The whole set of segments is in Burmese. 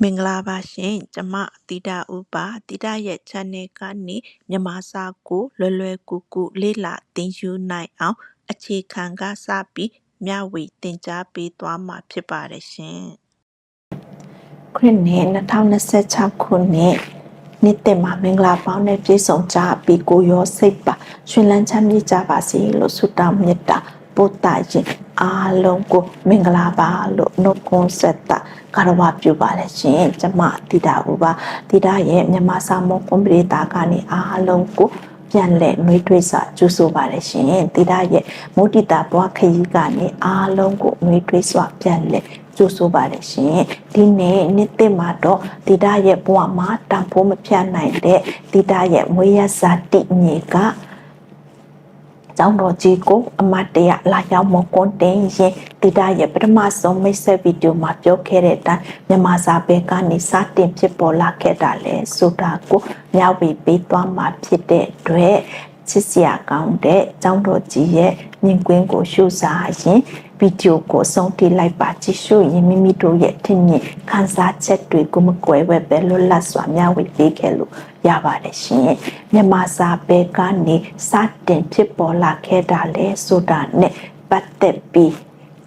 မင်္ဂလာပါရှင်ကျမတိတာဥပါတိတာရဲ့ channel ကနေမြန်မာစာကိုလွယ်ကူကူလေ့လာသင်ယူနိုင်အောင်အခြေခံကစပြီးမျှဝေသင်ကြားပေးသွားမှာဖြစ်ပါတယ်ရှင်ခရစ်နှစ်2026ခုနှစ်နေ့တင်မှာမင်္ဂလာပေါင်းနဲ့ပြည့်စုံကြပြီးကိုရောစိတ်ပါရှင်လန်းချမ်းမြေ့ကြပါစေလို့ဆုတောင်းမေတ္တာပို့တာရင်အားလုံးကိုမင်္ဂလာပါလို့နှုတ်ခွန်းဆက်တာကာရဝပြုပါလေရှင်ကျမတိတာဥပါတိတာရဲ့မြန်မာစာမကွန်ပလီတာကနေအားလုံးကိုပြန်လဲနှွေးထွေးစွာကျူးဆိုပါလေရှင်တိတာရဲ့မုဒိတာဘွားခရီးကနေအားလုံးကိုနှွေးထွေးစွာပြန်လဲကျူးဆိုပါလေရှင်ဒီနေ့တင်မှာတော့တိတာရဲ့ဘဝမှာတန်ဖိုးမဖြတ်နိုင်တဲ့တိတာရဲ့မွေးရစာတိမြေကကျောင်းတော်ကြီးကိုအမတ်တရလာရောက်မကွန်တင်ရင်တိတာရဲ့ပထမဆုံးမိတ်ဆက်ဗီဒီယိုမှာပြောခဲ့တဲ့အတိုင်းမြန်မာစာပေကနေစတင်ဖြစ်ပေါ်လာခဲ့တာလေဆိုတာကိုမျှဝေပေးသွားမှာဖြစ်တဲ့အတွက်ချစ်စရာကောင်းတဲ့ကျောင်းတော်ကြီးရဲ့မြင်ကွင်းကိုရှုစားရင်ဗီဒီယိုကိုဆုံးထိလိုက်ပါကြည့်ရှုရင်မိမိတို့ရဲ့ထင်မြင်ခံစားချက်တွေကိုမကွဲဝဲပဲလွတ်လပ်စွာမျှဝေပေးခဲ့လို့ရပါတယ်ရှင်မြန်မာစာပေကနေစတင်ဖြစ်ပေါ်လာခဲ့တာလေဆိုတာနဲ့ပတ်သက်ပြီး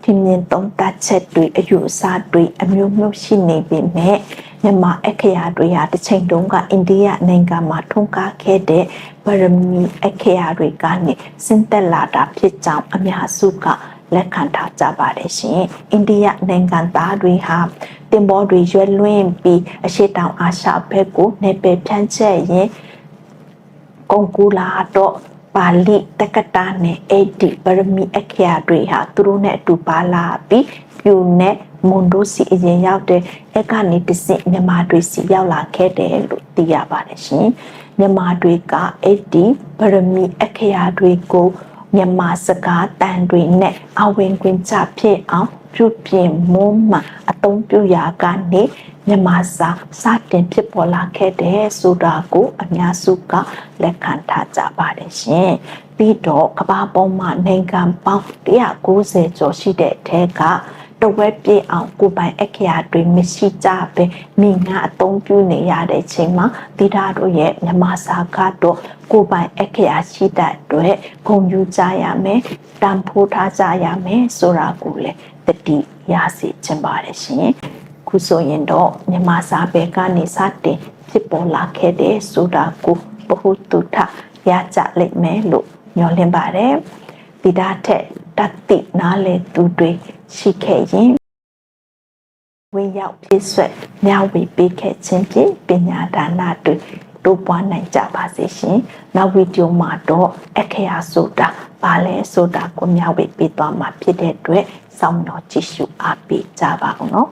ထင်မြင်သုံးသပ်ချက်တွေအယူအဆတွေအမျိုးမျိုးရှိနေပေမဲ့မြန်မာအခရာတွေဟာတစ်ချိန်တုန်းကအိန္ဒိယနိုင်ငံမှာထွန်းကားခဲ့တဲ့ဗရမီအခရာတွေကနေဆင်းသက်လာတာဖြစ်ကြောင်းအများစုကလက်ခံထားကြပါတယ်ရှင်အိန္ဒိယနိုင်ငံသားတွေဟာတင်ပေါ်တွေရွယ်လွင့်ပြီးအရှေ့တောင်အာရှဘက်ကိုနေပယ်ဖြန့်ချက်ရင်ကုန်ကူလာတော့ပါဠိတက္ကတာနဲ့အဲ့ဒီဗရမီအခရာတွေဟာသူတို့နဲ့အတူပါလာပြီးပြူနဲ့မွန်ဒိုစီအရင်ရောက်တဲ့အဲ့ကနေတဆင့်မြန်မာတွေစီရောက်လာခဲ့တယ်လို့သိရပါတယ်ရှင်မြန်မာတွေကအဲ့ဒီဗရမီအခရာတွေကိုမြန်မာစကားတန်တွေနဲ့အဝင်ခွင့်ချဖြစ်အောင်ပြုပြင်မွမ်းမအသုံးပြုရာကနေမြန်မာစာစတင်ဖြစ်ပေါ်လာခဲ့တဲ့ဆိုတာကိုအများစုကလက်ခံထားကြပါတယ်ရှင်ပြီးတော့ကမ္ဘာပေါ်မှာနိုင်ငံပေါင်း190ကျော်ရှိတဲ့အထက်ကတဝက်ပြည့်အောင်ကိုပိုင်အခရာတွေမရှိကြပဲမိငါအသုံးပြုနေရတဲ့ချိန်မှာတိတာတို့ရဲ့မြန်မာစာကတော့ကိုပိုင်အခရာရှိတဲ့အတွက်ဂုဏ်ယူကြရမယ်တန်ဖိုးထားကြရမယ်ဆိုတာကိုလည်းတတိရစေချင်ပါတယ်ရှင်ခုဆိုရင်တော့မြန်မာစာပေကနေစတင်ဖြစ်ပေါ်လာခဲ့တဲ့ဆိုတာကိုဘဟုတုထရကြလိမ့်မယ်လို့ညွှန်လင်းပါတယ်တိတာထက်တတိနားလေသူတွေရှိခဲ့ရင်ဝေရောက်ပြည့်စွက်မျှဝေပေးခဲ့ခြင်းဖြင့်ပညာဒါနတွေတိုးပွားနိုင်ကြပါစေရှင်နောက်ဗီဒီယိုမှာတော့အခရာဆိုတာဘာလဲဆိုတာကိုမျှဝေပေးသွားမှာဖြစ်တဲ့အတွက်စောင့်မျှော်ကြည့်ရှုအားပေးကြပါအောင်နော်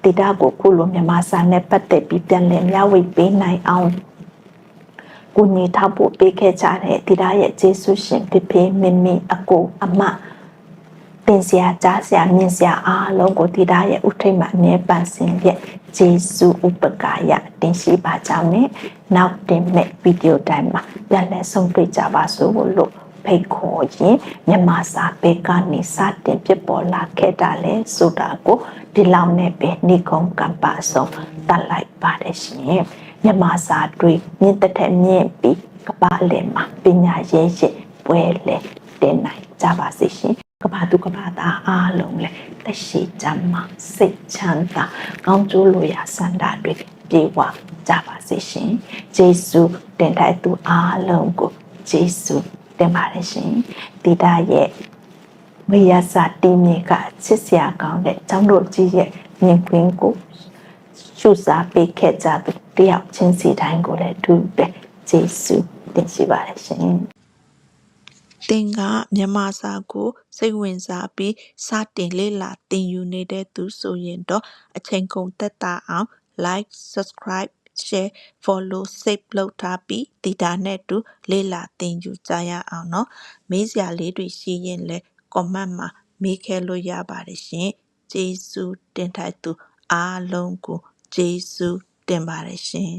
တိတာကိုခုလိုမြန်မာစာနဲ့ပတ်သက်ပြီးပြန်လည်မျှဝေပေးနိုင်အောင်ကိုညီထောက်ဖို့ပေးခဲ့ကြတဲ့တိတာရဲ့ကျေးဇူးရှင်ဖေဖေမင်းမင်းအကိုအမပင်စရာကြားစရာမြင်စရာအားလုံးကိုတိတာရဲ့ဥထိတ်မှအမြဲပန်ဆင်ရဲ့ကျေးဇူးဥပကာယတင်ရှိပါကြောင်းနဲ့နောက်တင်မဲ့ဗီဒီယိုတိုင်းမှာပြန်လည်ဆုံတွေ့ကြပါစို့လို့ဖိတ်ခေါ်ရင်မြန်မာစာပေကနေစတင်ဖြစ်ပေါ်လာခဲ့တာလေဆိုတာကိုဒီလောက်နဲ့ပဲနေကုန်းကံပါဆုံးတတ်လိုက်ပါတယ်ရှင်မြန်မာစာတွေမြင့်တဲ့မြင့်ပြီးကပ္ပလယ်မှာပညာရေးရပွဲလေတင်နိုင်ကြပါစေရှင်ကဘာသူကဘာသာအားလုံးလေတရှိချမ်းမစိတ်ချမ်းသာကောင်းကျိုးလိုရာစန္ဒတွေပြေဝကြပါစေရှင်ယေရှုတင်ထိုက်သူအားလုံးကိုယေရှုတင်ပါတယ်ရှင်တိတာရဲ့မရစာတိမြေကချစ်စရာကောင်းတဲ့ကျောင်းတို့ကြီးရဲ့မြင်ကွင်းကိုရှုစားပေးခဲ့ကြသူတယောက်ချင်းစီတိုင်းကိုလည်းသူပဲယေရှုတင်ရှိပါတယ်ရှင်သင်ကမြန်မာစာကိုစိတ်ဝင်စားပြီးစတင်လေ့လာသင်ယူနေတဲ့သူဆိုရင်တော့အချိန်ကုန်သက်သာအောင် like subscribe share follow save လုပ်ထားပြီးဒီတာနဲ့တူလေ့လာသင်ယူကြရအောင်เนาะမေးစရာလေးတွေရှိရင်လည်း comment မှာမေးခဲ့လို့ရပါတယ်ရှင်ကျေးဇူးတင်ထိုက်သူအားလုံးကိုကျေးဇူးတင်ပါတယ်ရှင်